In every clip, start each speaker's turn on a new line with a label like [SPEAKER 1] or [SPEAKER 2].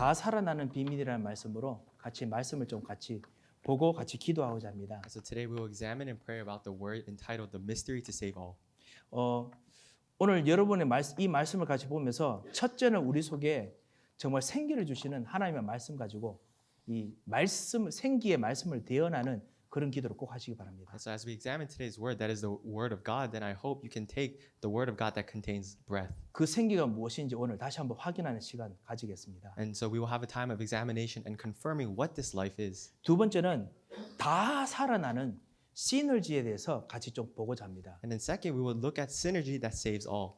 [SPEAKER 1] 다 살아나는 비밀이라는 말씀으로 같이 말씀을 좀 같이 보고 같이 기도하고자 합니다.
[SPEAKER 2] So today we will examine and pray about the word entitled "The Mystery to Save All."
[SPEAKER 1] 오늘 여러분의 이 말씀을 같이 보면서 첫째는 우리 속에 정말 생기를 주시는 하나님의 말씀 가지고 이 말씀 생기의 말씀을 대언하는 그런 기도를 꼭 하시기 바랍니다.
[SPEAKER 2] And so as we examine today's word, that is the word of God, then I hope you can take the word of God that contains breath.
[SPEAKER 1] 그 생기가 무엇인지 오늘 다시 한번 확인하는 시간 가지겠습니다.
[SPEAKER 2] And so we will have a time of examination and confirming what this life is.
[SPEAKER 1] 두 번째는 다 살아나는 시너지에 대해서 같이 좀 보고자 합니다.
[SPEAKER 2] And then second, we will look at synergy that saves all.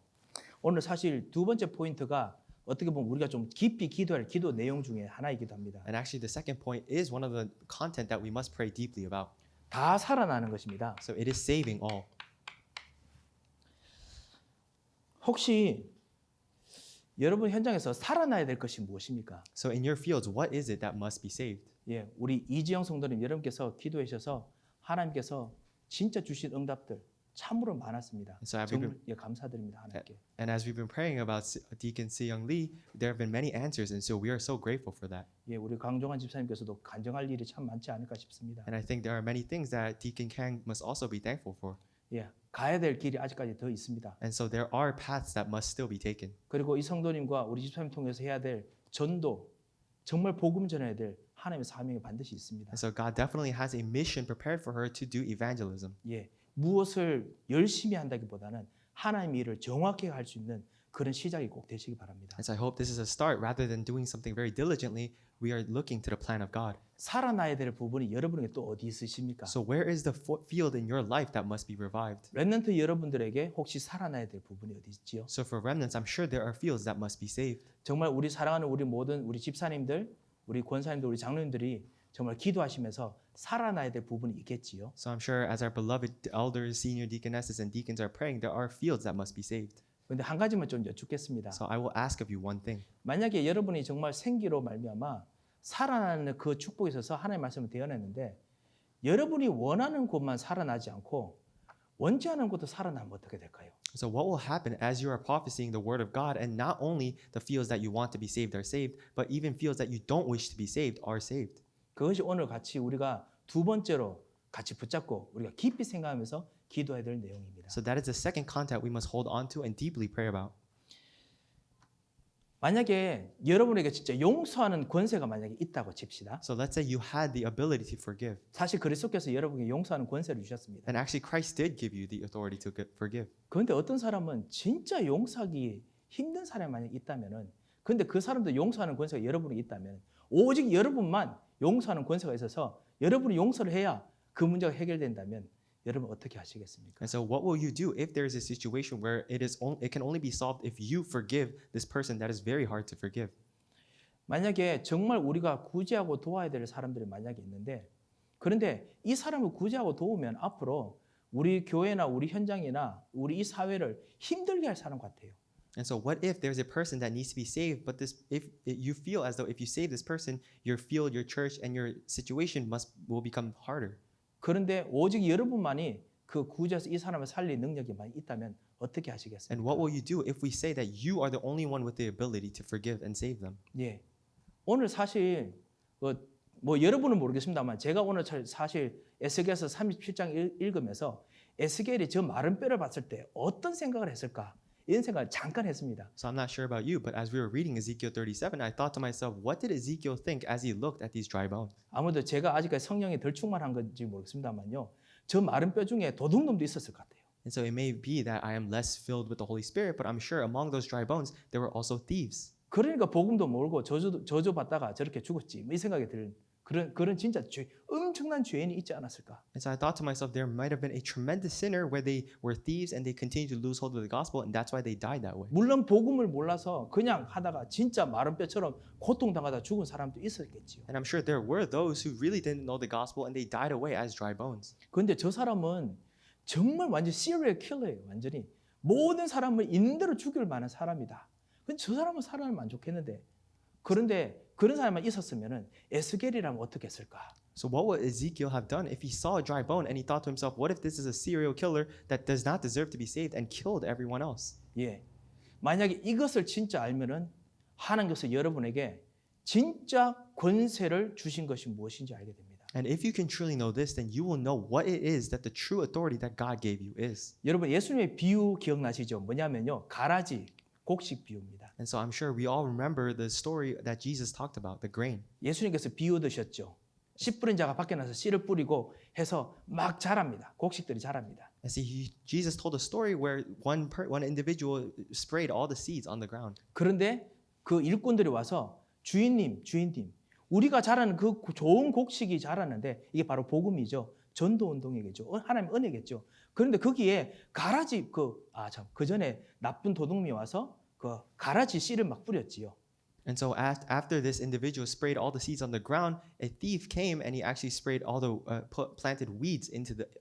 [SPEAKER 1] 오늘 사실 두 번째 포인트가 어떻게 보면 우리가 좀 깊이 기도할 기도 내용 중에 하나이기도 합니다.
[SPEAKER 2] And actually the second point is one of the content that we must pray deeply about.
[SPEAKER 1] 다 살아나는 것입니다.
[SPEAKER 2] So it is saving all.
[SPEAKER 1] 혹시 여러분 현장에서 살아나야 될 것이 무엇입니까?
[SPEAKER 2] So in your fields, what is it that must be saved?
[SPEAKER 1] 예, 우리 이지영 성도님 여러분께서 기도해 주셔서 하나님께서 진짜 주신 응답들 참으로 많았습니다.
[SPEAKER 2] So I've
[SPEAKER 1] 정말
[SPEAKER 2] been-
[SPEAKER 1] 예, 감사드립니다 하나님께.
[SPEAKER 2] And as we've been praying about Deacon Se-young Lee, there have been many answers, and so we are so grateful for that.
[SPEAKER 1] 예, 우리 강종환 집사님께서도 간증할 일이 참 많지 않을까 싶습니다.
[SPEAKER 2] And I think there are many things that Deacon Kang must also be thankful for.
[SPEAKER 1] 예, 가야 될 길이 아직까지 더 있습니다.
[SPEAKER 2] And so there are paths that must still be taken.
[SPEAKER 1] 그리고 이 성도님과 우리 집사님 통해서 해야 될 전도, 정말 복음 전해야 될 하나님의 사명이 반드시 있습니다.
[SPEAKER 2] And so God definitely has a mission prepared for her to do evangelism.
[SPEAKER 1] 예, 무엇을 열심히 한다기보다는 하나님의 일을 정확히 할 수 있는 그런 시작이 꼭 되시기 바랍니다.
[SPEAKER 2] And so I hope this is a start. Rather than doing something very diligently, we are looking to the plan of God.
[SPEAKER 1] 살아나야 될 부분이 여러분에게 또 어디 있으십니까?
[SPEAKER 2] So where is the field in your life that must be revived?
[SPEAKER 1] 렘넌트 여러분들에게 혹시 살아나야 될 부분이 어디 있지요?
[SPEAKER 2] So for remnants, I'm sure there are fields that must be saved.
[SPEAKER 1] 정말 우리 사랑하는 우리 모든 우리 집사님들, 우리 권사님들, 우리 장로님들이 정말 기도하시면서 살아나야 될 부분이 있겠지요.
[SPEAKER 2] So I'm sure as our beloved elders, senior deaconesses, and deacons are praying, there are fields that must be saved.
[SPEAKER 1] 그런데 한 가지만 좀 여쭙겠습니다.
[SPEAKER 2] So I will ask of you one thing.
[SPEAKER 1] 만약에 여러분이 정말 생기로 말미암아 살아나는 그 축복에 있어서 하나님의 말씀을 대언했는데 여러분이 원하는 곳만 살아나지 않고 원치 않은 곳도 살아나면 어떻게 될까요?
[SPEAKER 2] So what will happen as you are prophesying the word of God, and not only the fields that you want to be saved are saved, but even fields that you don't wish to be saved are saved?
[SPEAKER 1] 그것이 오늘 같이 우리가 두 번째로 같이 붙잡고 우리가 깊이 생각하면서 기도해야 될 내용입니다.
[SPEAKER 2] So that is the second content we must hold on to and deeply pray about.
[SPEAKER 1] 만약에 여러분에게 진짜 용서하는 권세가 만약에 있다고 칩시다.
[SPEAKER 2] So let's say you had the ability to forgive.
[SPEAKER 1] 사실 그리스도께서 여러분에게 용서하는 권세를 주셨습니다.
[SPEAKER 2] And actually Christ did give you the authority to forgive.
[SPEAKER 1] 그런데 어떤 사람은 진짜 용서하기 힘든 사람이 만약 있다면은 근데 그 사람도 용서하는 권세가 여러분이 있다면 오직 여러분만 용서하는 권세가 있어서 여러분이 용서를 해야 그 문제가 해결된다면 여러분 어떻게 하시겠습니까?
[SPEAKER 2] And so what will you do if there is a situation where it can only be solved if you forgive this person that is very hard to forgive?
[SPEAKER 1] 만약에 정말 우리가 구제하고 도와야 될 사람들이 만약에 있는데 그런데 이 사람을 구제하고 도우면 앞으로 우리 교회나 우리 현장이나 우리 이 사회를 힘들게 할 사람 같아요.
[SPEAKER 2] And so what if there's a person that needs to be saved, but if you feel as though if you save this person, your field, your church, and your situation will become harder.
[SPEAKER 1] 그런데 오직 여러분만이 그 구제해서 이 사람을 살릴 능력이 많이 있다면 어떻게
[SPEAKER 2] And
[SPEAKER 1] 하시겠습니까?
[SPEAKER 2] what will you do if we say that you are the only one with the ability to forgive and save them?
[SPEAKER 1] 예, 오늘 사실 뭐 여러분은 모르겠습니다만 제가 오늘 사실 에스겔서 37장 읽으면서 에스겔이 저 마른 뼈를 봤을 때 어떤 생각을 했을까? 이런 생각을 잠깐 했습니다.
[SPEAKER 2] So I'm not sure about you, but as we were reading Ezekiel 37, I thought to myself, what did Ezekiel think as he looked at these dry bones?
[SPEAKER 1] 아무래도 제가 아직까지 성령이 덜 충만한 건지 모르겠습니다만요. 저 마른 뼈 중에 도둑놈도 있었을 것 같아요.
[SPEAKER 2] And so it may be that I am less filled with the Holy Spirit, but I'm sure among those dry bones, there were also thieves.
[SPEAKER 1] 그러니까 복음도 모르고 저주받다가 저렇게 죽었지. 뭐 이 생각이 드는 그런 진짜 엄청난 죄인이 있지 않았을까?
[SPEAKER 2] And so I thought to myself, there might have been a tremendous sinner where they were thieves and they continued to lose hold of the gospel, and that's why they died that way.
[SPEAKER 1] 물론 복음을 몰라서 그냥 하다가 진짜 마른 뼈처럼 고통당하다 죽은 사람도 있었겠지요.
[SPEAKER 2] And I'm sure there were those who really didn't know the gospel and they died away as dry bones.
[SPEAKER 1] 그런데 저 사람은 정말 완전 serial killer예요. 완전히 모든 사람을 있는 대로 죽일 만한 사람이다. 근데 저 사람은 살아나면 안 좋겠는데 그런데 그런 사람만 있었으면은 에스겔이라면 어떻게 했을까?
[SPEAKER 2] So what would Ezekiel have done if he saw a dry bone and he thought to himself, what if this is a serial killer that does not deserve to be saved and killed everyone else?
[SPEAKER 1] 예, 만약에 이것을 진짜 알면은 하나님께서 여러분에게 진짜 권세를 주신 것이 무엇인지 알게 됩니다.
[SPEAKER 2] And if you can truly know this, then you will know what it is that the true authority that God gave you is.
[SPEAKER 1] 여러분 예수님의 비유 기억나시죠? 뭐냐면요. 가라지, 곡식 비유입니다.
[SPEAKER 2] And so I'm sure we all remember the story that Jesus talked about, the grain.
[SPEAKER 1] 예수님께서 비유 드셨죠. 씨 뿌린 자가 밖에 나서 씨를 뿌리고 해서 막 자랍니다. 곡식들이 자랍니다.
[SPEAKER 2] And see, Jesus told a story where one individual sprayed all the seeds on the ground.
[SPEAKER 1] 그런데 그 일꾼들이 와서 주인님, 우리가 자라는 그 좋은 곡식이 자랐는데 이게 바로 복음이죠. 전도 운동이겠죠. 하나님의 은혜겠죠. 그런데 거기에 가라지 그 전에 나쁜 도둑이 와서 그 가라지 씨를 막 뿌렸지요.
[SPEAKER 2] And so after this individual sprayed all the seeds on the ground, a thief came and he actually sprayed all the planted weeds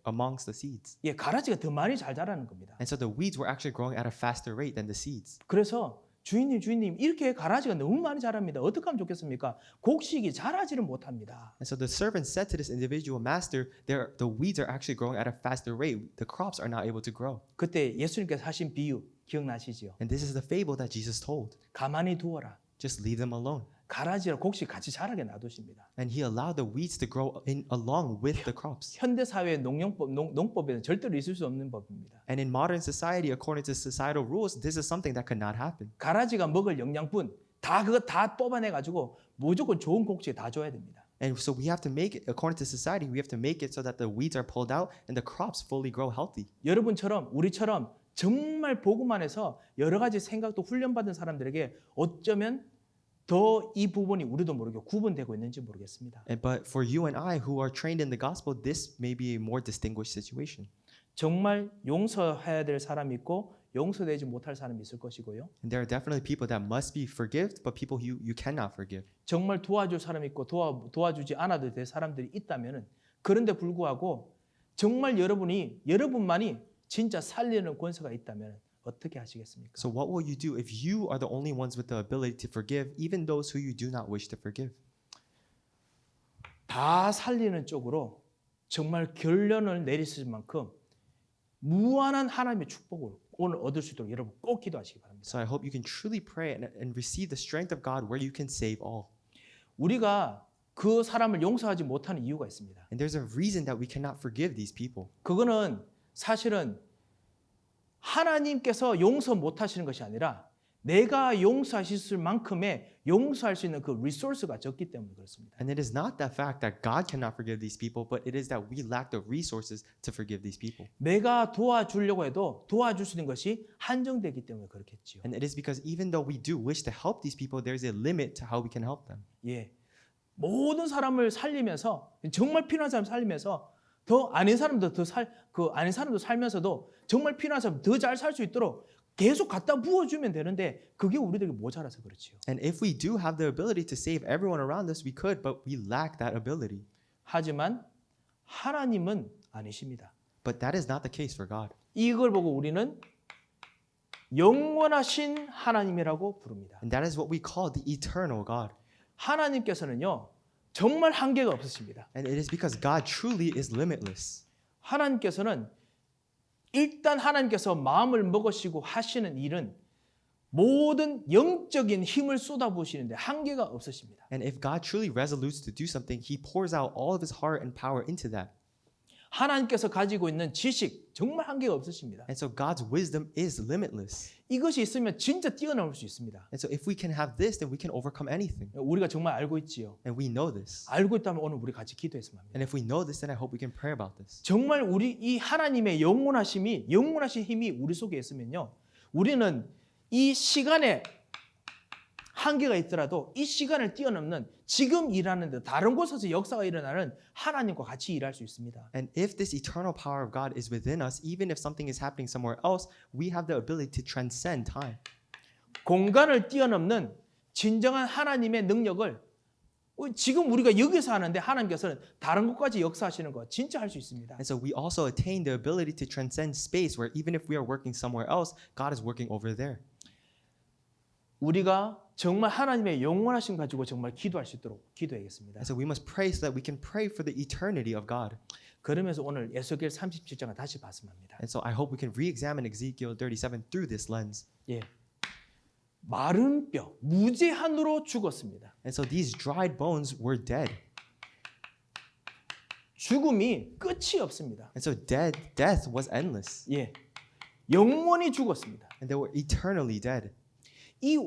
[SPEAKER 2] amongst the seeds.
[SPEAKER 1] 예, 가라지가 더 많이 잘 자라는 겁니다.
[SPEAKER 2] And so the weeds were actually growing at a faster rate than the seeds.
[SPEAKER 1] 그래서 주인님 이렇게 가라지가 너무 많이 자랍니다. 어떻게 하면 좋겠습니까? 곡식이 자라지를 못합니다.
[SPEAKER 2] And so the servant said to this individual, Master, the weeds are actually growing at a faster rate. The crops are not able to grow.
[SPEAKER 1] 그때 예수님께서 하신 비유 기억나시죠?
[SPEAKER 2] And this is the fable that Jesus told.
[SPEAKER 1] 가만히 두어라.
[SPEAKER 2] Just leave them alone.
[SPEAKER 1] 가라지랑 곡식 같이 자라게 놔두십니다.
[SPEAKER 2] And he allowed the weeds to grow along with the crops.
[SPEAKER 1] 현대 사회의 농법에는 절대로 있을 수 없는 법입니다.
[SPEAKER 2] And in modern society, according to societal rules, this is something that could not happen.
[SPEAKER 1] 가라지가 먹을 영양분 그거 다 뽑아내 가지고 무조건 좋은 곡식에 다 줘야 됩니다.
[SPEAKER 2] And so we have to make it, according to society, we have to make it so that the weeds are pulled out and the crops fully grow healthy.
[SPEAKER 1] 여러분처럼 우리처럼 정말 복음 안에서 여러 가지 생각도 훈련받은 사람들에게 어쩌면 더 이 부분이 우리도 모르게 구분되고 있는지 모르겠습니다.
[SPEAKER 2] But for you and I who are trained in the gospel, this may be a more distinguished situation.
[SPEAKER 1] 정말 용서해야 될 사람이 있고 용서되지 못할 사람이 있을 것이고요.
[SPEAKER 2] And there are definitely people that must be forgiven, but people you cannot forgive.
[SPEAKER 1] 정말 도와줄 사람이 있고 도와주지 않아도 될 사람들이 있다면은 그런데 불구하고 정말 여러분만이 진짜 살리는 권세가 있다면 어떻게 하시겠습니까?
[SPEAKER 2] So what will you do if you are the only ones with the ability to forgive, even those who you do not wish to forgive?
[SPEAKER 1] 다 살리는 쪽으로 정말 결론을 내리실 만큼 무한한 하나님의 축복을 오늘 얻을 수 있도록 여러분 꼭 기도하시기 바랍니다.
[SPEAKER 2] So I hope you can truly pray and receive the strength of God where you can save all.
[SPEAKER 1] 우리가 그 사람을 용서하지 못하는 이유가 있습니다.
[SPEAKER 2] And there's a reason that we cannot forgive these people.
[SPEAKER 1] 그거는 사실은 하나님께서 용서 못하시는 것이 아니라 내가 용서하실 만큼의 용서할 수 있는 그 리소스가 적기 때문에 그렇습니다.
[SPEAKER 2] And it is not the fact that God cannot forgive these people, but it is that we lack the resources to forgive these people.
[SPEAKER 1] 내가 도와주려고 해도 도와줄 수 있는 것이 한정되기 때문에 그렇겠지요.
[SPEAKER 2] And it is because even though we do wish to help these people, there is a limit to how we can help them.
[SPEAKER 1] 예, 모든 사람을 살리면서 정말 필요한 사람 살리면서 더 아닌 사람도 아닌 사람도 살면서도 정말 필요한 사람 더 잘 살 수 있도록 계속 갖다 부어주면 되는데 그게 우리들에게 모자라서 그렇지요.
[SPEAKER 2] And if we do have the ability to save everyone around us, we could, but we lack that ability.
[SPEAKER 1] 하지만 하나님은 아니십니다.
[SPEAKER 2] But that is not the case for God.
[SPEAKER 1] 이걸 보고 우리는 영원하신 하나님이라고 부릅니다.
[SPEAKER 2] And that is what we call the eternal God.
[SPEAKER 1] 하나님께서는요 정말 한계가 없으십니다.
[SPEAKER 2] And it is because God truly is limitless.
[SPEAKER 1] 하나님께서는 일단 하나님께서 마음을 먹으시고 하시는 일은 모든 영적인 힘을 쏟아부으시는데 한계가 없으십니다.
[SPEAKER 2] And if God truly resolutes to do something, He pours out all of His heart and power into that.
[SPEAKER 1] 하나님께서 가지고 있는 지식 정말 한계가 없으십니다.
[SPEAKER 2] And so God's wisdom is limitless.
[SPEAKER 1] 이것이 있으면 진짜 뛰어넘을 수 있습니다.
[SPEAKER 2] And so if we can have this, then we can overcome anything.
[SPEAKER 1] 우리가 정말 알고 있지요.
[SPEAKER 2] And we know this.
[SPEAKER 1] 알고 있다면 오늘 우리 같이 기도했으면 합니다.
[SPEAKER 2] And if we know this, then I hope we can pray about this.
[SPEAKER 1] 정말 우리 이 하나님의 영원하신 힘이 우리 속에 있으면요. 우리는 이 시간에 한계가 있더라도 이 시간을 뛰어넘는 지금 일하는데 다른 곳에서 역사가 일어나는 하나님과 같이 일할 수 있습니다.
[SPEAKER 2] And if this eternal power of God is within us, even if something is happening somewhere else, we have the ability to transcend time.
[SPEAKER 1] 공간을 뛰어넘는 진정한 하나님의 능력을 지금 우리가 여기서 하는데 하나님께서는 다른 곳까지 역사하시는 거 진짜 할 수 있습니다.
[SPEAKER 2] And so we also attain the ability to transcend space where even if we are working somewhere else, God is working over there.
[SPEAKER 1] 우리가 정말 하나님의 영원하심 가지고 정말 기도할 수 있도록 기도하겠습니다.
[SPEAKER 2] And so we must pray so that we can pray for the eternity of God.
[SPEAKER 1] 그러면서 오늘 에스겔 37장을 다시 봤으면 합니다.
[SPEAKER 2] And so I hope we can re-examine Ezekiel 37 through this lens.
[SPEAKER 1] 예. 마른 뼈, 무제한으로 죽었습니다.
[SPEAKER 2] And so these dried bones were dead.
[SPEAKER 1] 죽음이 끝이 없습니다.
[SPEAKER 2] And so death was endless.
[SPEAKER 1] 예, 영원히 죽었습니다.
[SPEAKER 2] And they were eternally dead.
[SPEAKER 1] 이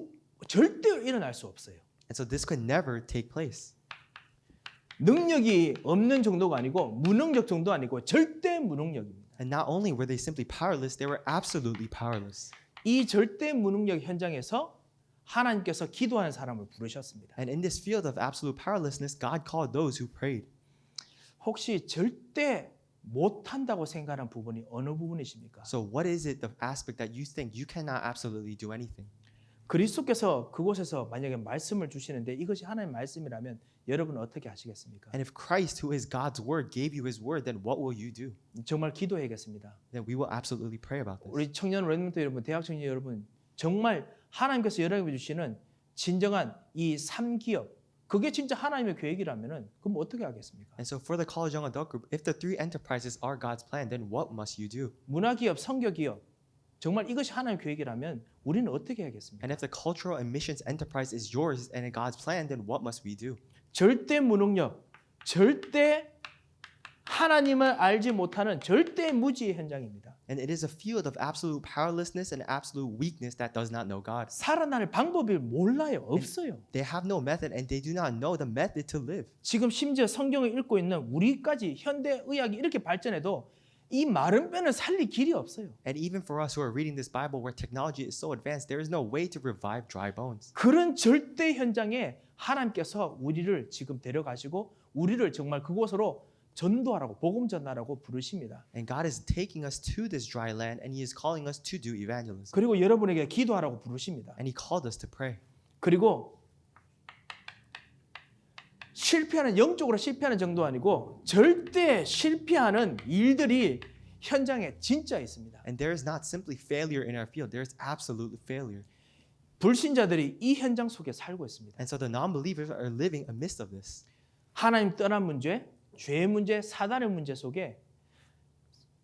[SPEAKER 1] 절대로 일어날 수 없어요.
[SPEAKER 2] And so this could never take place.
[SPEAKER 1] 능력이 없는 정도가 아니고 무능력 정도 아니고 절대 무능력입니다.
[SPEAKER 2] And not only were they simply powerless, they were absolutely powerless.
[SPEAKER 1] 이 절대 무능력 현장에서 하나님께서 기도하는 사람을 부르셨습니다.
[SPEAKER 2] And in this field of absolute powerlessness, God called those who prayed.
[SPEAKER 1] 혹시 절대 못한다고 생각하는 부분이 어느 부분이십니까?
[SPEAKER 2] So what is it, the aspect that you think you cannot absolutely do anything?
[SPEAKER 1] 그리스도께서 그곳에서 만약에 말씀을 주시는데 이것이 하나님의 말씀이라면 여러분은 어떻게 하시겠습니까?
[SPEAKER 2] And if Christ, who is God's word, gave you his word, then what will you do?
[SPEAKER 1] 정말 기도해야겠습니다.
[SPEAKER 2] Then we will absolutely pray about this.
[SPEAKER 1] 우리 청년 랩런트 여러분, 대학 청년 여러분, 정말 하나님께서 여러분에게 주시는 진정한 이 3기업, 그게 진짜 하나님의 계획이라면은 그럼 어떻게 하겠습니까?
[SPEAKER 2] And so for the college young adult group, if the three enterprises are God's plan, then what must you do?
[SPEAKER 1] 문화기업, 선교기업, 정말 이것이 하나님의 계획이라면 우리는 어떻게 하겠습니까?
[SPEAKER 2] And if the cultural and missions enterprise is yours and God's plan, then what must we do?
[SPEAKER 1] 절대 무능력, 절대 하나님을 알지 못하는 절대 무지의 현장입니다.
[SPEAKER 2] And it is a field of absolute powerlessness and absolute weakness that does not know God.
[SPEAKER 1] 살아날 방법을 몰라요. 없어요.
[SPEAKER 2] They have no method and they do not know the method to live.
[SPEAKER 1] 지금 심지어 성경을 읽고 있는 우리까지 현대 의학이 이렇게 발전해도 이 마른 뼈는 살릴 길이 없어요.
[SPEAKER 2] And even for us who are reading this Bible where technology is so advanced, there is no way to revive dry bones.
[SPEAKER 1] 그런 절대 현장에 하나님께서 우리를 지금 데려가시고 우리를 정말 그곳으로 전도하라고 복음 전하라고 부르십니다.
[SPEAKER 2] And God is taking us to this dry land and He is calling us to do evangelism.
[SPEAKER 1] 그리고 여러분에게 기도하라고 부르십니다.
[SPEAKER 2] And He called us to pray.
[SPEAKER 1] 그리고 실패하는 영적으로 실패하는 정도 아니고 절대 실패하는 일들이 현장에 진짜 있습니다.
[SPEAKER 2] And there is not simply failure in our field, there is absolute failure.
[SPEAKER 1] 불신자들이 이 현장 속에 살고 있습니다.
[SPEAKER 2] And so the non-believers are living amidst of this.
[SPEAKER 1] 하나님 떠난 문제, 죄의 문제, 사단의 문제 속에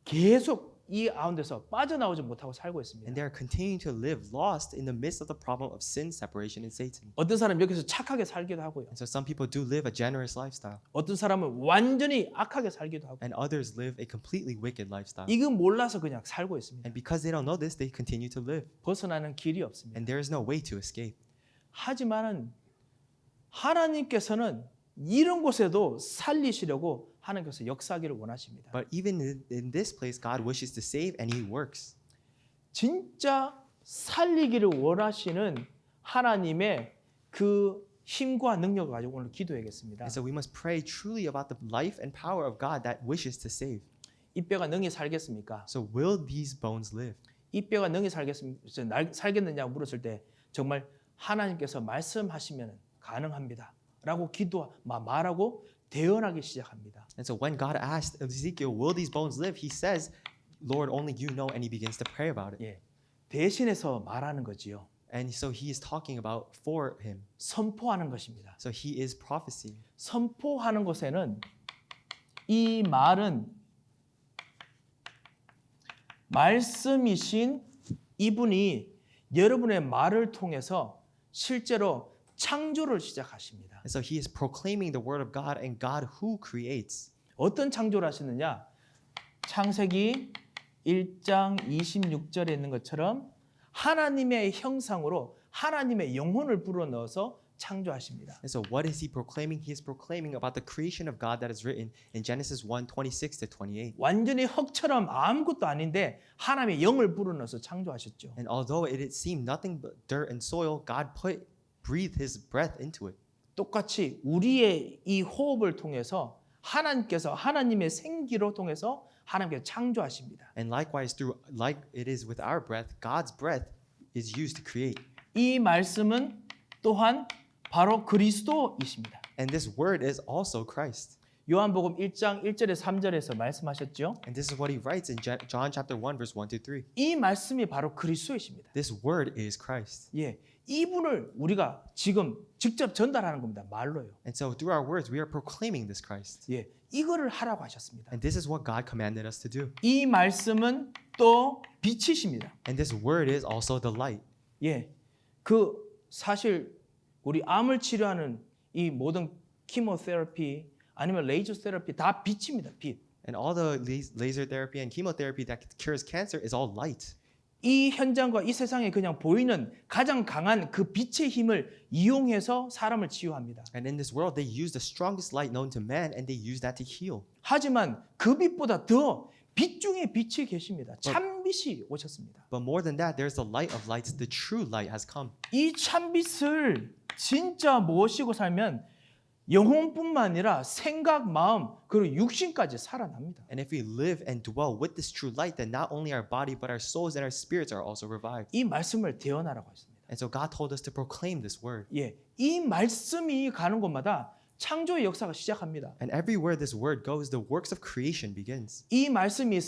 [SPEAKER 1] 계속 이 가운데서 빠져나오지 못하고 살고 있습니다.
[SPEAKER 2] And they are continuing to live lost in the midst of the problem of sin, separation, and Satan.
[SPEAKER 1] 어떤 사람은 여기서 착하게 살기도 하고요.
[SPEAKER 2] And so some people do live a generous lifestyle,
[SPEAKER 1] 어떤 사람은 완전히 악하게 살기도 하고.
[SPEAKER 2] and others live a completely wicked lifestyle.
[SPEAKER 1] 이거 몰라서 그냥 살고 있습니다.
[SPEAKER 2] And because they don't know this, they continue to live.
[SPEAKER 1] 벗어나는 길이 없습니다.
[SPEAKER 2] And there is no way to escape.
[SPEAKER 1] 하지만은 하나님께서는 이런 곳에도 살리시려고 하나님께서 역사하기를 원하십니다.
[SPEAKER 2] But even in this place, God wishes to save and He works.
[SPEAKER 1] 진짜 살리기를 원하시는 하나님의 그 힘과 능력을 가지고 오늘 기도하겠습니다.
[SPEAKER 2] And so we must pray truly about the life and power of God that wishes to save.
[SPEAKER 1] 이 뼈가 능히 살겠습니까?
[SPEAKER 2] So will these bones live?
[SPEAKER 1] 이 뼈가 능히 살겠느냐고 물었을 때 정말 하나님께서 말씀하시면 가능합니다. 라고 말하고 대언하기 시작합니다.
[SPEAKER 2] And so when God asked Ezekiel, will these bones live? He says, Lord, only you know, and he begins to pray about it.
[SPEAKER 1] 예, 대신해서 말하는 거지요.
[SPEAKER 2] And so he is talking about for him.
[SPEAKER 1] 선포하는 것입니다.
[SPEAKER 2] So he is prophecy.
[SPEAKER 1] 선포하는 것에는 이 말은 말씀이신 이분이 여러분의 말을 통해서 실제로 창조를 시작하십니다.
[SPEAKER 2] And so he is proclaiming the word of God and God who creates.
[SPEAKER 1] 어떤 창조를 하시느냐? 창세기 1장 26절에 있는 것처럼 하나님의 형상으로 하나님의 영혼을 불어넣어서 창조하십니다.
[SPEAKER 2] And so what is he proclaiming? He is proclaiming about the creation of God that is written in Genesis 1:26 to 28.
[SPEAKER 1] 완전히 흙처럼 아무것도 아닌데 하나님의 영을 불어넣어서 창조하셨죠.
[SPEAKER 2] And although it seemed nothing but dirt and soil, God breathed his breath into it.
[SPEAKER 1] 똑같이 우리의 이 호흡을 통해서 하나님께서 하나님의 생기로 통해서 하나님께서 창조하십니다.
[SPEAKER 2] And likewise, like it is with our breath, God's breath is used to create.
[SPEAKER 1] 이 말씀은 또한 바로 그리스도이십니다.
[SPEAKER 2] And this word is also Christ.
[SPEAKER 1] 요한복음 1장 1절에서 3절에서 말씀하셨죠.
[SPEAKER 2] And this is what he writes in John chapter 1 verse 1 to 3.
[SPEAKER 1] 이 말씀이 바로 그리스도이십니다.
[SPEAKER 2] This word is Christ.
[SPEAKER 1] 예, 이분을 우리가 지금 직접 전달하는 겁니다. 말로요.
[SPEAKER 2] And so through our words, we are proclaiming this Christ.
[SPEAKER 1] 예, 이거를 하라고 하셨습니다.
[SPEAKER 2] And this is what God commanded us to do.
[SPEAKER 1] 이 말씀은 또 빛이십니다.
[SPEAKER 2] And this word is also the light.
[SPEAKER 1] 예, 그 사실 우리 암을 치료하는 이 모든 키모테라피 아니면 레이저 테라피 다 빛입니다. 빛.
[SPEAKER 2] And all the laser therapy and chemotherapy that cures cancer is all light.
[SPEAKER 1] 이 현장과 이 세상에 그냥 보이는 가장 강한 그 빛의 힘을 이용해서 사람을 치유합니다.
[SPEAKER 2] And in this world, they use the strongest light known to man, and they use that to heal.
[SPEAKER 1] 하지만 그 빛보다 더 빛 중에 빛이 계십니다. 참빛이 오셨습니다.
[SPEAKER 2] But more than that, there's the light of lights. The true light has come.
[SPEAKER 1] 이 참빛을 진짜 모시고 살면 영혼뿐만 아니라 생각, 마음 그리고 육신까지 살아납니다.
[SPEAKER 2] And if we live and dwell with this true light, then not only our body, but our souls and our spirits are also revived.
[SPEAKER 1] 이 말씀을 대언하라고 했습니다.
[SPEAKER 2] And so God told us to proclaim this word.
[SPEAKER 1] 예, 이 말씀이 가는 곳마다 창조의 역사가 시작합니다.
[SPEAKER 2] And everywhere this word goes, the works of creation begins.
[SPEAKER 1] 이 말씀이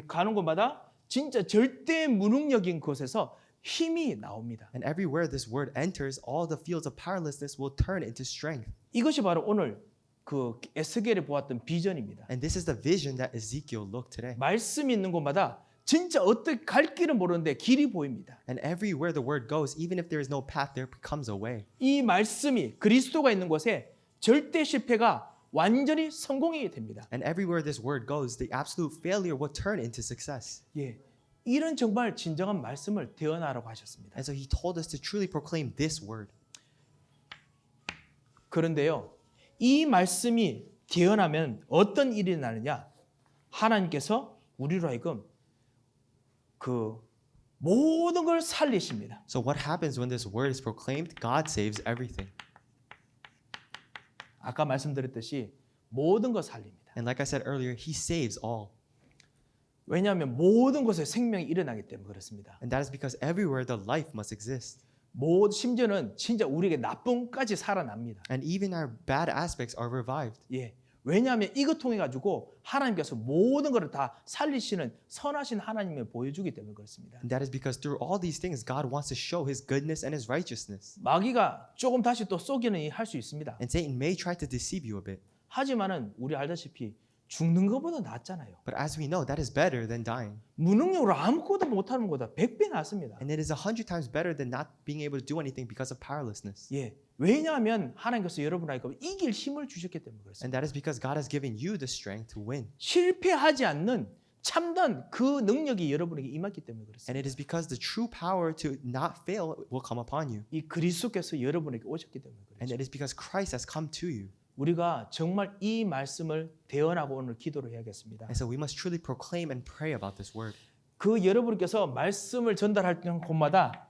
[SPEAKER 1] 가는 곳마다 진짜 절대 무능력인 곳에서 힘이 나옵니다.
[SPEAKER 2] And everywhere this word enters, all the fields of powerlessness will turn into strength.
[SPEAKER 1] 이것이 바로 오늘 그 에스겔이 보았던 비전입니다.
[SPEAKER 2] And this is the vision that Ezekiel looked today.
[SPEAKER 1] 말씀이 있는 곳마다 진짜 어떻게 갈 길은 모르는데 길이 보입니다.
[SPEAKER 2] And everywhere the word goes, even if there is no path, there becomes a way.
[SPEAKER 1] 이 말씀이 그리스도가 있는 곳에 절대 실패가 완전히 성공이 됩니다.
[SPEAKER 2] And everywhere this word goes, the absolute failure will turn into success.
[SPEAKER 1] 예, 이런 정말 진정한 말씀을 대언하라고 하셨습니다.
[SPEAKER 2] And so he told us to truly proclaim this word.
[SPEAKER 1] 그런데요, 이 말씀이 대언하면 어떤 일이 나느냐? 하나님께서 우리로 하여금 그 모든 걸 살리십니다.
[SPEAKER 2] So what happens when this word is proclaimed? God saves everything.
[SPEAKER 1] 아까 말씀드렸듯이 모든 걸 살립니다.
[SPEAKER 2] And like I said earlier, he saves all.
[SPEAKER 1] 왜냐하면 모든 곳에 생명이 일어나기 때문에 그렇습니다.
[SPEAKER 2] And that is because everywhere the life must exist.
[SPEAKER 1] 심지어는 진짜 우리에게 나쁨까지 살아납니다.
[SPEAKER 2] And even our bad aspects are revived.
[SPEAKER 1] 예. 왜냐하면 이것 통해 가지고 하나님께서 모든 것을 다 살리시는 선하신 하나님을 보여주기 때문에 그렇습니다.
[SPEAKER 2] And that is because through all these things, God wants to show his goodness and his righteousness.
[SPEAKER 1] 마귀가 조금 다시 또 속이는 할 수 있습니다.
[SPEAKER 2] And Satan may try to deceive you a bit.
[SPEAKER 1] 하지만은 우리 알다시피 죽는 것보다 낫잖아요.
[SPEAKER 2] But as we know, that is better than dying.
[SPEAKER 1] 무능력으로 아무것도 못하는 것보다 100배 낫습니다.
[SPEAKER 2] And it is 100 times better than not being able to do anything because of powerlessness.
[SPEAKER 1] 예. 왜냐하면 하나님께서 여러분에게 이길 힘을 주셨기 때문에 그렇습니다.
[SPEAKER 2] And that is because God has given you the strength to win.
[SPEAKER 1] 실패하지 않는 참된 그 능력이 여러분에게 임했기 때문에 그렇습니다.
[SPEAKER 2] And it is because the true power to not fail will come upon you.
[SPEAKER 1] 이 그리스도께서 여러분에게 오셨기 때문에
[SPEAKER 2] And
[SPEAKER 1] 그렇죠.
[SPEAKER 2] it is because Christ has come to you.
[SPEAKER 1] 우리가 정말 이 말씀을 대언하고 오늘 기도를 해야겠습니다.
[SPEAKER 2] And so we must truly proclaim and pray about this word.
[SPEAKER 1] 그 여러분께서 말씀을 전달할 곳마다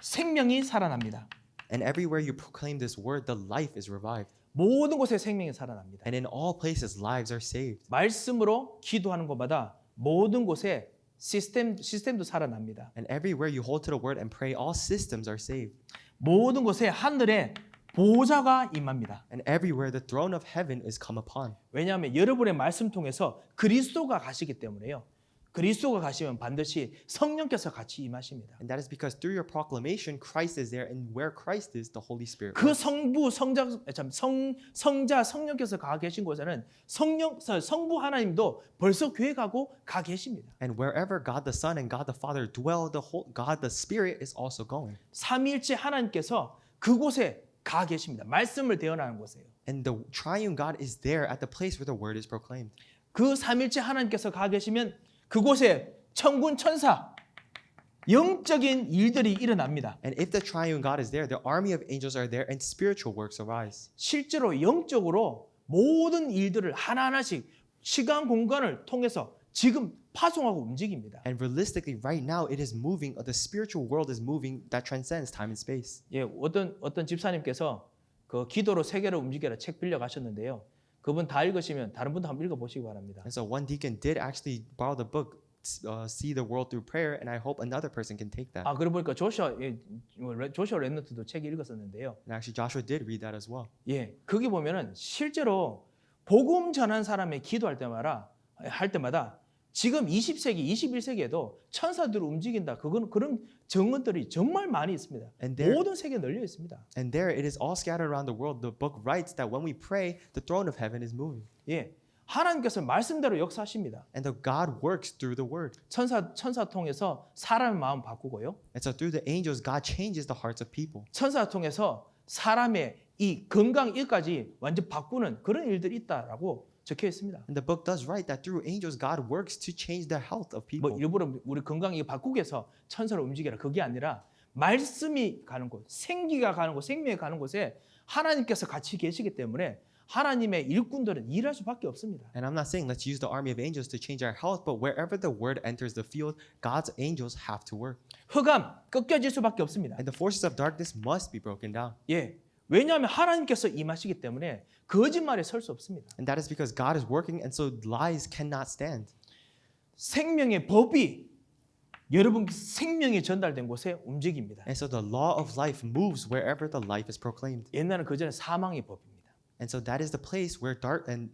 [SPEAKER 1] 생명이 살아납니다.
[SPEAKER 2] And everywhere you proclaim this word, the life is revived.
[SPEAKER 1] 모든 곳에 생명이 살아납니다.
[SPEAKER 2] And in all places, lives are saved.
[SPEAKER 1] 말씀으로 기도하는 곳마다 모든 곳에 시스템도 살아납니다.
[SPEAKER 2] And everywhere you hold to the word and pray, all systems are saved.
[SPEAKER 1] 모든 곳에 하늘에 보좌가 임합니다.
[SPEAKER 2] And everywhere the throne of heaven is come upon.
[SPEAKER 1] 왜냐하면 여러분의 말씀 통해서 그리스도가 가시기 때문에요. 그리스도가 가시면 반드시 성령께서 같이 임하십니다.
[SPEAKER 2] And that is because through your proclamation, Christ is there, and where Christ is, the Holy Spirit.
[SPEAKER 1] 그 성자 성령께서 가 계신 곳에는 성부 하나님도 벌써 계획하고 가 계십니다.
[SPEAKER 2] And wherever God the Son and God the Father dwell, God the Spirit is also going.
[SPEAKER 1] 삼위일체 하나님께서 그곳에 가 계십니다. 말씀을 대언하는 곳이에요.
[SPEAKER 2] And the triune God is there at the place where the word is proclaimed.
[SPEAKER 1] 그 삼위일체 하나님께서 가 계시면 그곳에 천군 천사 영적인 일들이 일어납니다.
[SPEAKER 2] And if the triune God is there, the army of angels are there, and spiritual works arise.
[SPEAKER 1] 실제로 영적으로 모든 일들을 하나하나씩 시간 공간을 통해서 지금 파송하고 움직입니다.
[SPEAKER 2] And realistically, right now, it is moving. The spiritual world is moving that transcends time and space.
[SPEAKER 1] 예, 어떤 집사님께서 그 기도로 세계를 움직여라 책 빌려 가셨는데요. 그분 다 읽으시면 다른 분도 한번 읽어 보시기 바랍니다.
[SPEAKER 2] And so one deacon did actually borrow the book, See the World Through Prayer, and I hope another person can take that.
[SPEAKER 1] 아, 그러고 보니까 조슈아 랩넌트도 책 읽었었는데요.
[SPEAKER 2] And actually, Joshua did read that as well.
[SPEAKER 1] 예, 거기 보면은 실제로 복음 전한 사람의 기도할 때마다 지금 20세기, 21세기에도 천사들을 움직인다. 그런 증언들이 정말 많이 있습니다.
[SPEAKER 2] And there-
[SPEAKER 1] 모든 세계에 널려 있습니다.
[SPEAKER 2] And there it is all scattered around the world. The book writes that when we pray, the throne of heaven is moving.
[SPEAKER 1] 예, 하나님께서 말씀대로 역사하십니다.
[SPEAKER 2] And the God works through the word.
[SPEAKER 1] 천사 통해서 사람의 마음 바꾸고요.
[SPEAKER 2] And so through the angels, God changes the hearts of people.
[SPEAKER 1] 천사 통해서 사람의 이 건강 일까지 완전 바꾸는 그런 일들이 있다라고 적혀 있습니다.
[SPEAKER 2] And the book does write that through angels, God works to change the health of
[SPEAKER 1] 뭐
[SPEAKER 2] people.
[SPEAKER 1] 일부러 우리 건강 이거 바꾸기 위해서 천사를 움직여라 그게 아니라 말씀이 가는 곳, 생기가 가는 곳, 생명이 가는 곳에 하나님께서 같이 계시기 때문에 하나님의 일꾼들은 일할 수밖에 없습니다.
[SPEAKER 2] And I'm not saying let's use the army of angels to change our health, but wherever the word enters the field, God's angels have to work.
[SPEAKER 1] 흑암 꺾여질 수밖에 없습니다.
[SPEAKER 2] And the forces of darkness must be broken down.
[SPEAKER 1] 예, 왜냐하면 하나님께서 임하시기 때문에 거짓말에 설 수 없습니다.
[SPEAKER 2] And that is because God is working, and so lies cannot stand.
[SPEAKER 1] 생명의 법이 여러분 생명이 전달된 곳에 움직입니다.
[SPEAKER 2] And so the law of life moves wherever the life is proclaimed.
[SPEAKER 1] 옛날은 그 전에 사망의 법입니다.
[SPEAKER 2] And so that is the place where dark and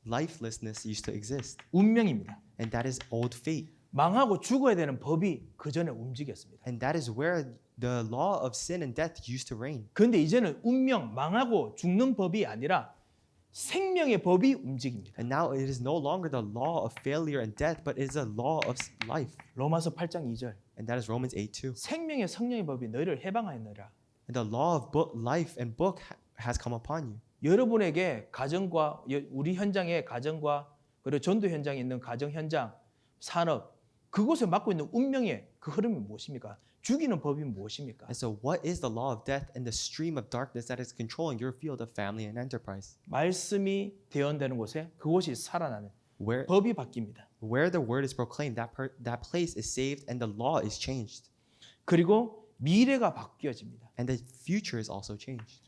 [SPEAKER 2] lifelessness used to exist.
[SPEAKER 1] 운명입니다.
[SPEAKER 2] And that is old fate.
[SPEAKER 1] 망하고 죽어야 되는 법이 그 전에 움직였습니다.
[SPEAKER 2] And that is where the law of sin and death used to reign.
[SPEAKER 1] 그런데 이제는 운명, 망하고 죽는 법이 아니라 생명의 법이 움직입니다.
[SPEAKER 2] And now it is no longer the law of failure and death, but it is a law of life.
[SPEAKER 1] 로마서 8장 2절.
[SPEAKER 2] And that is Romans 8:2.
[SPEAKER 1] 생명의 성령의 법이 너희를 해방하였느라.
[SPEAKER 2] And the law of book, life and book has come upon you.
[SPEAKER 1] 여러분에게 가정과 우리 현장의 가정과 그리고 전도 현장에 있는 가정 현장, 산업 그곳에 맡고 있는 운명의 그 흐름이 무엇입니까? 죽이는 법이 무엇입니까?
[SPEAKER 2] And so what is the law of death and the stream of darkness that is controlling your field of family and enterprise?
[SPEAKER 1] 말씀이 대언되는 곳에 그곳이 살아나는
[SPEAKER 2] Where
[SPEAKER 1] 법이 바뀝니다.
[SPEAKER 2] the word is proclaimed, that place is saved and the law is changed.
[SPEAKER 1] 그리고 미래가 바뀌어집니다.
[SPEAKER 2] And the future is also changed.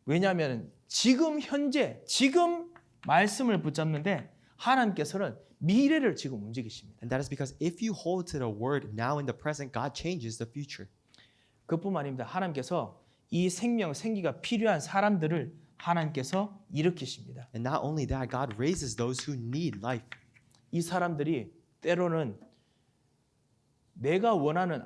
[SPEAKER 1] 왜냐하면 지금 현재 지금 말씀을 붙잡는데 하나님께서는 미래를 지금 움직이십니다.
[SPEAKER 2] And that is because if you hold to the word now in the present, God changes the future.
[SPEAKER 1] 그뿐만 아닙니다. 하나님께서 이 생명, 생기가 필요한 사람들을 하나님께서 일으키십니다.
[SPEAKER 2] And not only that, God raises those who need life.
[SPEAKER 1] 이 사람들이 때로는 내가 원하는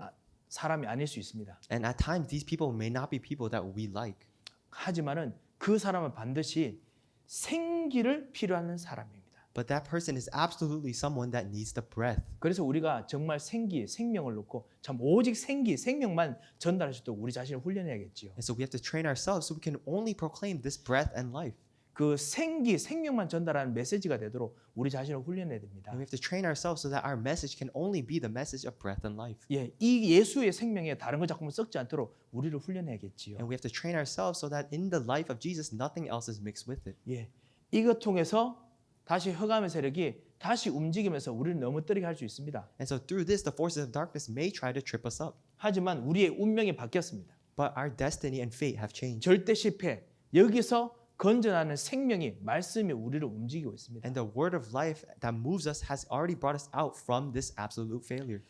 [SPEAKER 1] 사람이 아닐 수 있습니다.
[SPEAKER 2] And at times, these people may not be people that we like.
[SPEAKER 1] 하지만은 그 사람은 반드시 생기를 필요하는 사람입니다.
[SPEAKER 2] But that person is absolutely someone that needs the breath.
[SPEAKER 1] 그래서 우리가 정말 생기, 생명을 놓고 참 오직 생기, 생명만 전달할 수 있도록 우리 자신을 훈련해야겠지요.
[SPEAKER 2] And so we have to train ourselves so we can only proclaim this breath and life.
[SPEAKER 1] 그 생기, 생명만 전달하는 메시지가 되도록 우리 자신을 훈련해야 됩니다.
[SPEAKER 2] And we have to train ourselves so that our message can only be the message of breath and life.
[SPEAKER 1] 예, 이 예수의 생명에 다른 걸 자꾸만 섞지 않도록 우리를 훈련해야겠지요.
[SPEAKER 2] And we have to train ourselves so that in the life of Jesus, nothing else is mixed with it.
[SPEAKER 1] 예, 이것 통해서 다시 흑암의 세력이 다시 움직이면서 우리를 넘어뜨리게 할 수 있습니다.
[SPEAKER 2] And so through this, the forces of darkness may try to trip us up.
[SPEAKER 1] 하지만 우리의 운명이 바뀌었습니다.
[SPEAKER 2] But our destiny and fate have changed.
[SPEAKER 1] 절대 실패. 여기서 건져나는 생명이 말씀이 우리를 움직이고 있습니다.
[SPEAKER 2] And the word of life that moves us has already brought us out from this absolute failure.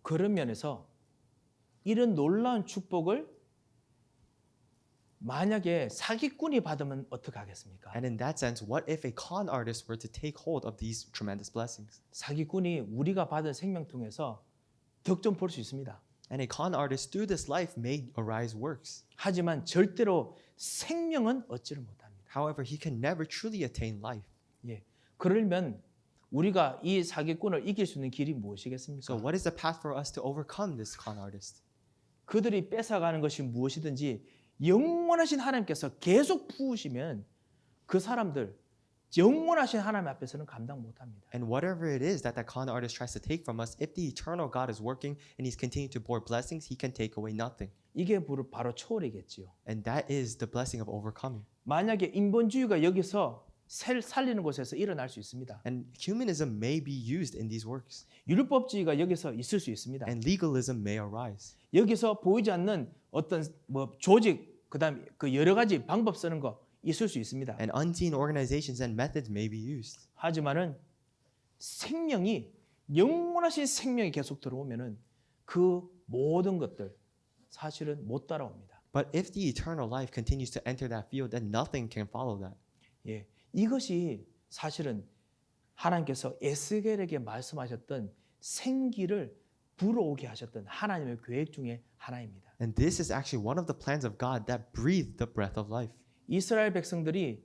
[SPEAKER 1] 그런 면에서 이런 놀라운 축복을 만약에 사기꾼이 받으면 어떻게 하겠습니까?
[SPEAKER 2] And in that sense, what if a con artist were to take hold of these tremendous blessings?
[SPEAKER 1] 사기꾼이 우리가 받은 생명 통해서 덕점 볼 수 있습니다.
[SPEAKER 2] And a con artist through this life may arise works.
[SPEAKER 1] 하지만 절대로 생명은 얻지를 못합니다.
[SPEAKER 2] However, he can never truly attain life.
[SPEAKER 1] 예. 그러면 우리가 이 사기꾼을 이길 수 있는 길이 무엇이겠습니까?
[SPEAKER 2] So what is the path for us to overcome this con artist?
[SPEAKER 1] 그들이 뺏어가는 것이 무엇이든지 영원하신 하나님께서 계속 부으시면 그 사람들 영원하신 하나님 앞에서는 감당 못합니다.
[SPEAKER 2] And whatever it is that con artist tries to take from us, if the eternal God is working and he's continuing to pour blessings, he can take away nothing.
[SPEAKER 1] 이게 바로 초월이겠지요.
[SPEAKER 2] And that is the blessing of overcoming.
[SPEAKER 1] 만약에 인본주의가 여기서 살리는 곳에서 일어날 수 있습니다.
[SPEAKER 2] And humanism may be used in these works.
[SPEAKER 1] 율법주의가 여기서 있을 수 있습니다.
[SPEAKER 2] And legalism may arise.
[SPEAKER 1] 여기서 보이지 않는 어떤 조직 그다음 그 여러 가지 방법 쓰는 거 있을 수 있습니다.
[SPEAKER 2] And unseen organizations and methods may be used.
[SPEAKER 1] 하지만은 생명이 영원하신 생명이 계속 들어오면은 그 모든 것들 사실은 못 따라옵니다.
[SPEAKER 2] But if the eternal life continues to enter that field, then nothing can follow that.
[SPEAKER 1] 예, 이것이 사실은 하나님께서 에스겔에게 말씀하셨던 생기를 불어오게 하셨던 하나님의 계획 중에 하나입니다.
[SPEAKER 2] And this is actually one of the plans of God that breathed the breath of life.
[SPEAKER 1] 이스라엘 백성들이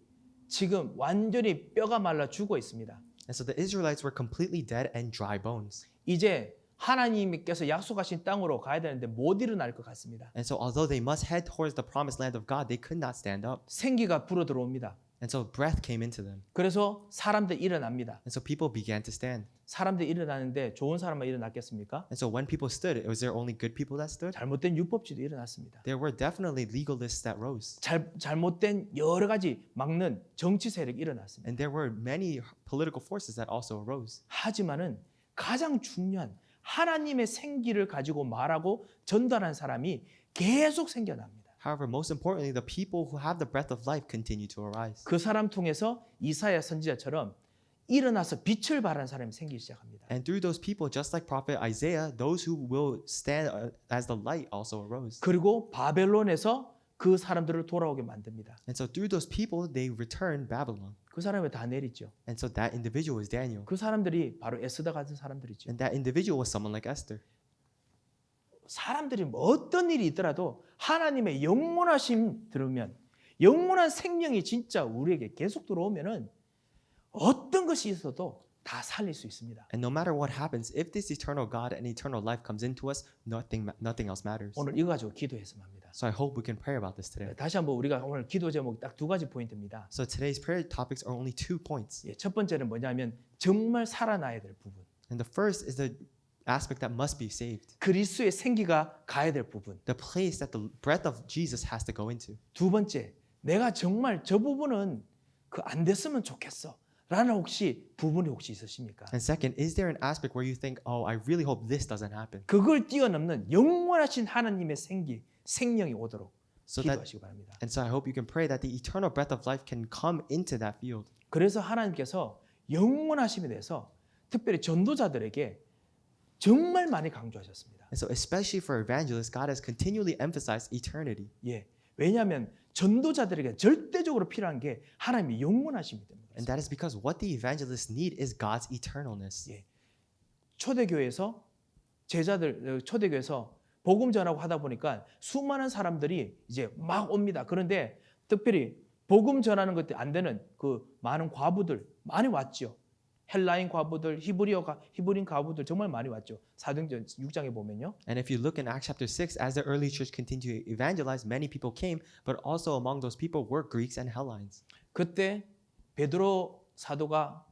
[SPEAKER 1] 지금 완전히 뼈가 말라 죽어 있습니다.
[SPEAKER 2] And so the Israelites were completely dead and dry bones.
[SPEAKER 1] 이제 하나님께서 약속하신 땅으로 가야 되는데 못 일어날 것 같습니다.
[SPEAKER 2] And so although they must head towards the promised land of God, they could not stand up.
[SPEAKER 1] 생기가 불어 들어옵니다.
[SPEAKER 2] And so breath came into them.
[SPEAKER 1] 그래서 사람들 일어납니다.
[SPEAKER 2] And so people began to stand.
[SPEAKER 1] 사람들 일어나는데 좋은 사람만 일어났겠습니까?
[SPEAKER 2] And so when people stood, was there only good people that stood?
[SPEAKER 1] 잘못된 율법주의도 일어났습니다.
[SPEAKER 2] There were definitely legalists that rose.
[SPEAKER 1] 잘못된 여러 가지 막는 정치 세력이 일어났습니다.
[SPEAKER 2] And there were many political forces that also arose.
[SPEAKER 1] 하지만은 가장 중요한 하나님의 생기를 가지고 말하고 전달한 사람이 계속 생겨납니다.
[SPEAKER 2] However, most importantly, the people who have the breath of life continue to arise.
[SPEAKER 1] 그 사람 통해서 이사야 선지자처럼 일어나서 빛을 발하는 사람이 생기기 시작합니다.
[SPEAKER 2] And through those people, just like prophet Isaiah, those who will stand as the light also arose.
[SPEAKER 1] 그리고 바벨론에서 그 사람들을 돌아오게 만듭니다.
[SPEAKER 2] And so through those people, they returned Babylon.
[SPEAKER 1] 그 사람이 다 내리죠.
[SPEAKER 2] And so that individual was Daniel.
[SPEAKER 1] 그 사람들이 바로 에스더 같은 사람들이죠.
[SPEAKER 2] And that individual was someone like Esther.
[SPEAKER 1] 사람들이 뭐 어떤 일이 있더라도 하나님의 영원하심 들으면 영원한 생명이 진짜 우리에게 계속 들어오면은 어떤 것이 있어도 다 살릴 수 있습니다.
[SPEAKER 2] And no matter what happens, if this eternal God and eternal life comes into us, nothing else matters.
[SPEAKER 1] 오늘 이거 가지고 기도했으면 합니다.
[SPEAKER 2] So I hope we can pray about this today.
[SPEAKER 1] 다시 한번 우리가 오늘 기도 제목이 딱 두 가지 포인트입니다.
[SPEAKER 2] So today's prayer topics are only 2 points.
[SPEAKER 1] 첫 번째는 뭐냐면 정말 살아나야 될 부분.
[SPEAKER 2] And the first is the aspect that must be saved.
[SPEAKER 1] 그리스도의 생기가 가야 될 부분.
[SPEAKER 2] The place that the breath of Jesus has to go into.
[SPEAKER 1] 두 번째, 내가 정말 저 부분은 그 안 됐으면 좋겠어. 라는 혹시 부분이 혹시 있으십니까?
[SPEAKER 2] And second, is there an aspect where you think, oh, I really hope this doesn't happen?
[SPEAKER 1] 그걸 뛰어넘는 영원하신 하나님의 생명이 오도록
[SPEAKER 2] So that,
[SPEAKER 1] 기도하시기 바랍니다.
[SPEAKER 2] and so I hope you can pray that the eternal breath of life can come into that field.
[SPEAKER 1] 그래서 하나님께서 영원하심에 대해서 특별히 전도자들에게 정말 많이 강조하셨습니다.
[SPEAKER 2] And so especially for evangelists, God has continually emphasized eternity.
[SPEAKER 1] 예, 왜냐하면 전도자들에게 절대적으로 필요한 게 하나님의 영원하심이 됩니다.
[SPEAKER 2] And that is because what the evangelists need is God's eternalness.
[SPEAKER 1] 예, 초대교회에서 초대교회에서 복음 전하고 하다 보니까 수많은 사람들이 이제 막 옵니다. 그런데 특별히 복음 전하는 것이 안 되는 그 많은 과부들 많이 왔죠. 헬라인 과부들, 히브리인 과부들 정말 많이 왔죠. 사도행전 6장에 보면요.
[SPEAKER 2] And if you look in Acts chapter 6, as the early church continued to evangelize, many people came, but also among those people were Greeks and Hellenes.
[SPEAKER 1] 그때 베드로 사도가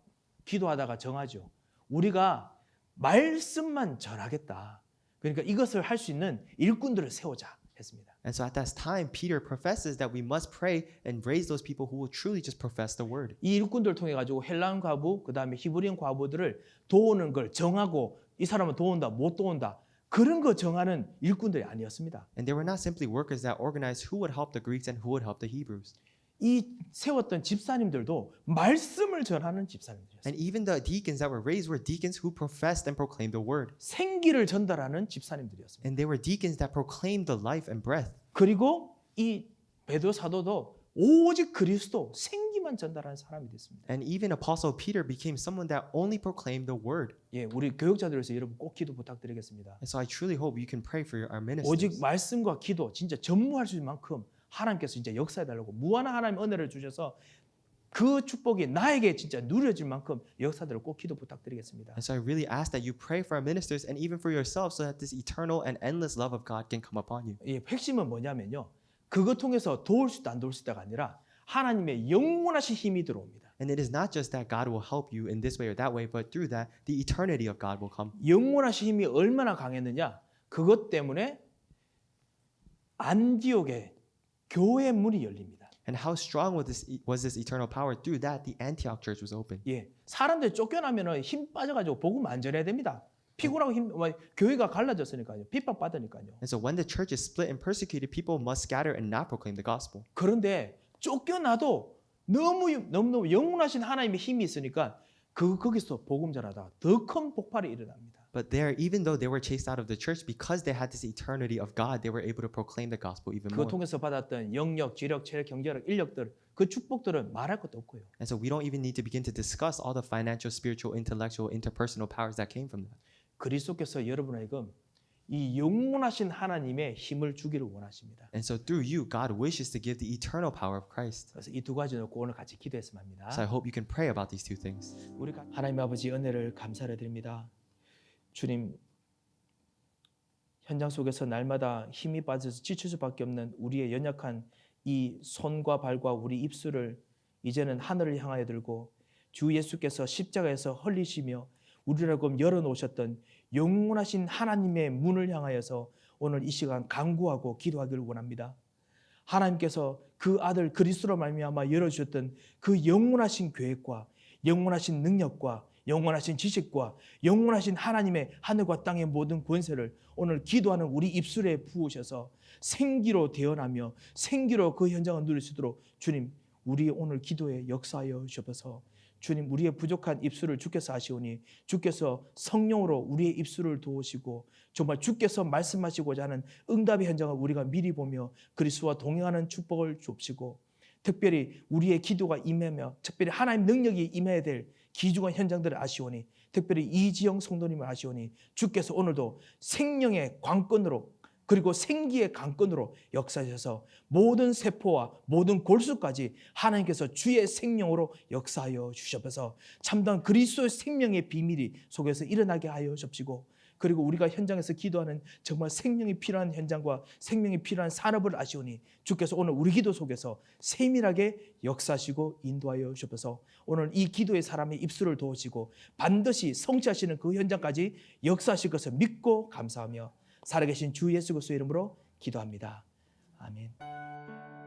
[SPEAKER 1] 기도하다가 정하죠. 우리가 말씀만 전하겠다. 그러니까 이것을 할 수 있는 일꾼들을 세우자 했습니다.
[SPEAKER 2] And so at that time, Peter professes that we must pray and raise those people who will truly just profess the word.
[SPEAKER 1] 이 일꾼들을 통해 가지고 헬라인 과부, 그다음에 히브리인 과부들을 도우는 걸 정하고 이 사람은 도운다, 못 도운다. 그런 거 정하는 일꾼들이 아니었습니다.
[SPEAKER 2] And they were not simply workers that organized who would help the Greeks and who would help the Hebrews.
[SPEAKER 1] 이 세웠던 집사님들도 말씀을 전하는 집사님들이었어요.
[SPEAKER 2] And even the deacons that were raised were deacons who professed and proclaimed the word.
[SPEAKER 1] 생기를 전달하는 집사님들이었습니다.
[SPEAKER 2] And they were deacons that proclaimed the life and breath.
[SPEAKER 1] 그리고 이 베드로 사도도 오직 그리스도 생기만 전달하는 사람이 됐습니다.
[SPEAKER 2] And even Apostle Peter became someone that only proclaimed the word.
[SPEAKER 1] 예, 우리 교육자들에서 여러분 꼭 기도 부탁드리겠습니다.
[SPEAKER 2] And so I truly hope you can pray for our ministers.
[SPEAKER 1] 오직 말씀과 기도 진짜 전무할 수 있는 만큼 하나님께서 진짜 역사해 달라고 무한한 하나님 은혜를 주셔서 그 축복이 나에게 진짜 누려질 만큼 역사들을 꼭 기도 부탁드리겠습니다.
[SPEAKER 2] And so I really ask that you pray for our ministers and even for yourselves so that this eternal and endless love of God can come upon you.
[SPEAKER 1] 예, 핵심은 뭐냐면요. 그것 통해서 도울 수 있다 안 도울 수 있다가 아니라 하나님의 영원하신 힘이 들어옵니다.
[SPEAKER 2] And it is not just that God will help you in this way or that way, but through that, the eternity of God will come.
[SPEAKER 1] 영원하신 힘이 얼마나 강했느냐? 그것 때문에 안디옥의 교회 문이 열립니다.
[SPEAKER 2] And how strong was this eternal power? Through that, the Antioch church was open.
[SPEAKER 1] 예, 사람들 쫓겨나면은 힘 빠져가지고 복음 안 전해야 됩니다. 피곤하고 교회가 갈라졌으니까요. 핍박 받으니까요.
[SPEAKER 2] And so when the church is split and persecuted, people must scatter and not proclaim the gospel.
[SPEAKER 1] 그런데 쫓겨나도 너무 영원하신 하나님의 힘이 있으니까 거기서 복음 전하다가 더 큰 폭발이 일어납니다.
[SPEAKER 2] But there, even though they were chased out of the church, because they had this eternity of God, they were able to proclaim the gospel even
[SPEAKER 1] 그거
[SPEAKER 2] more.
[SPEAKER 1] 통해서 받았던 영력, 지력, 체력, 경제력, 인력들 그 축복들은 말할 것도 없고요.
[SPEAKER 2] And so we don't even need to begin to discuss all the financial, spiritual, intellectual, interpersonal powers that came from that.
[SPEAKER 1] 그리스도께서 여러분에게 이 영원하신 하나님의 힘을 주기를 원하십니다.
[SPEAKER 2] And so through you, God wishes to give the eternal power of Christ.
[SPEAKER 1] 그래서 이 두 가지 놓고 오늘 같이 기도했으면 합니다.
[SPEAKER 2] So I hope you can pray about these two things.
[SPEAKER 1] 우리가 하나님 아버지 은혜를 감사를 드립니다. 주님, 현장 속에서 날마다 힘이 빠져서 지칠 수밖에 없는 우리의 연약한 이 손과 발과 우리 입술을 이제는 하늘을 향하여 들고 주 예수께서 십자가에서 흘리시며 우리를 열어놓으셨던 영원하신 하나님의 문을 향하여서 오늘 이 시간 간구하고 기도하기를 원합니다. 하나님께서 그 아들 그리스도로 말미암아 열어주셨던 그 영원하신 계획과 영원하신 능력과 영원하신 지식과 영원하신 하나님의 하늘과 땅의 모든 권세를 오늘 기도하는 우리 입술에 부으셔서 생기로 대언하며 생기로 그 현장을 누릴 수 있도록 주님, 우리 오늘 기도에 역사하여 주셔서 주님, 우리의 부족한 입술을 주께서 아시오니 주께서 성령으로 우리의 입술을 도우시고 정말 주께서 말씀하시고자 하는 응답의 현장을 우리가 미리 보며 그리스도와 동행하는 축복을 주옵시고 특별히 우리의 기도가 임하며 특별히 하나님 능력이 임해야 될 귀중한 현장들을 아시오니 특별히 이지영 성도님을 아시오니 주께서 오늘도 생명의 관건으로 그리고 생기의 강건으로 역사하셔서 모든 세포와 모든 골수까지 하나님께서 주의 생명으로 역사하여 주셔서 참다운 그리스도의 생명의 비밀이 속에서 일어나게 하여 주시고 그리고 우리가 현장에서 기도하는 정말 생명이 필요한 현장과 생명이 필요한 산업을 아시오니 주께서 오늘 우리 기도 속에서 세밀하게 역사하시고 인도하여 주셔서 오늘 이 기도의 사람의 입술을 도우시고 반드시 성취하시는 그 현장까지 역사하실 것을 믿고 감사하며 살아계신 주 예수 그리스도의 이름으로 기도합니다. 아멘.